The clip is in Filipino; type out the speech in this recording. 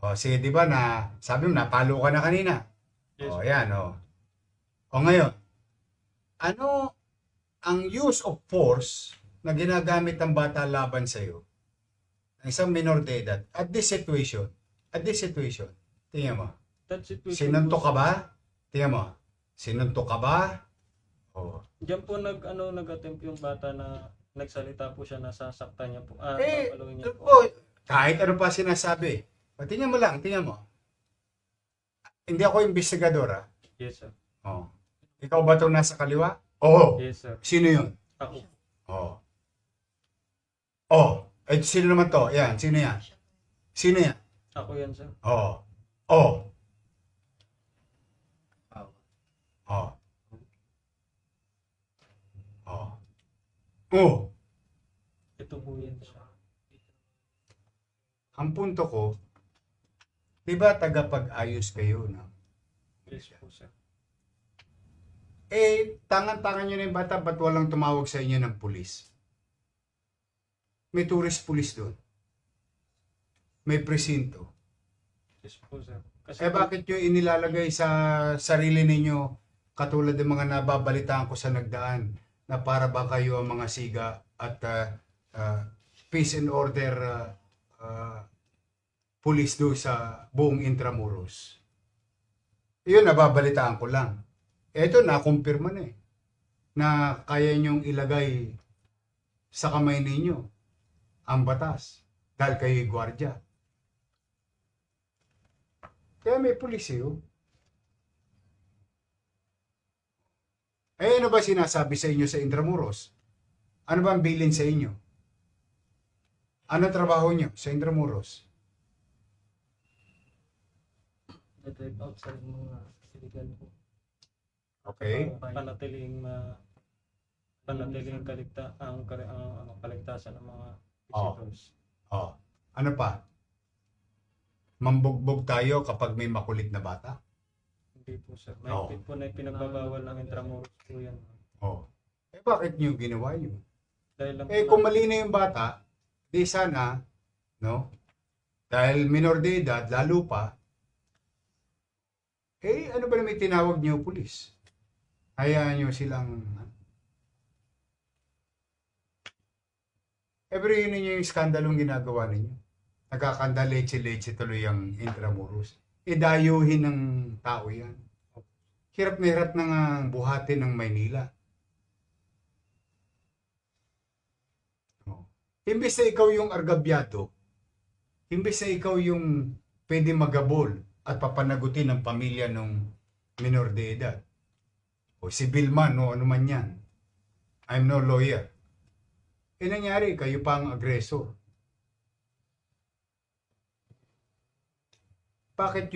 O, sige, di ba na, sabi mo, napalo ka na kanina. Yes O, po. yan, o. O ngayon, ano ang use of force na ginagamit ng bata laban sa'yo, ng isang minor de edad, at this situation, tingnan mo, That situation sinuntok ka po, ba? Tingnan mo, sinuntok ka ba? O, diyan po nag-attempt yung bata na nagsalita po siya na sasaktan niya po. Papalawin niya po. po, kahit ano pa sinasabi, o, tingnan mo lang, tingnan mo. Hindi ako investigador, ha? Yes sir. O, ikaw ba itong nasa kaliwa? Oo. Yes sir. Sino yun? Ako. Oo. Oh, eh, sino naman to? Yan, sino yan? Sino yan? Ako yan sir. Oo. Oh. Oh. Oh. Oh. Ito po yan siya. Ang punto ko, di ba tagapag-ayos kayo, no? Yes po sir. Eh, tangan-tangan nyo na yung bata, ba't walang tumawag sa inyo ng pulis? May tourist police doon. May presinto. Yes po sir. Eh, bakit nyo inilalagay sa sarili ninyo katulad ng mga nababalitaan ko sa nagdaan na para ba kayo ang mga siga at peace and order police do sa buong Intramuros? Yun, nababalitaan ko lang. Eto, nakumpirma na eh, na kaya nyong ilagay sa kamay ninyo ang batas dahil kayo'y gwardya. Kaya may pulis eh. Oh. Eh, ano ba sinasabi sa inyo sa Intramuros? Ano ba ang bilin sa inyo? Ano trabaho nyo sa Intramuros? Na-drive out sa mga illegal po. Okay? Panatiling kaligtasan ng mga Oh. visitors. Oh. Ano pa? Mambugbog tayo kapag may makulit na bata? Hindi po sir. Oo. Mahigpit po na pinagbabawal ng Intramuros po yan. Oh. Eh, bakit nyo ginawa yun? Dahil lang Eh, po kung mali na yung bata, di sana, no? Dahil minor de edad, lalo pa, eh, ano ba na may tinawag niyo pulis? Hayaan nyo silang... Every yun ninyo yung skandalong ginagawa ninyo. Nagkakanda leche-leche tuloy ang Intramuros. Idayuhin ng tao yan. Hirap na hirap na nga buhatin ng Maynila. Oh. Imbes na ikaw yung argabyado, imbes na ikaw yung pwede magabol at papanagutin ng pamilya ng minor de edad. O civil man o ano man yan. I'm no lawyer. Eh nangyari, kayo pa ang agresor. Bakit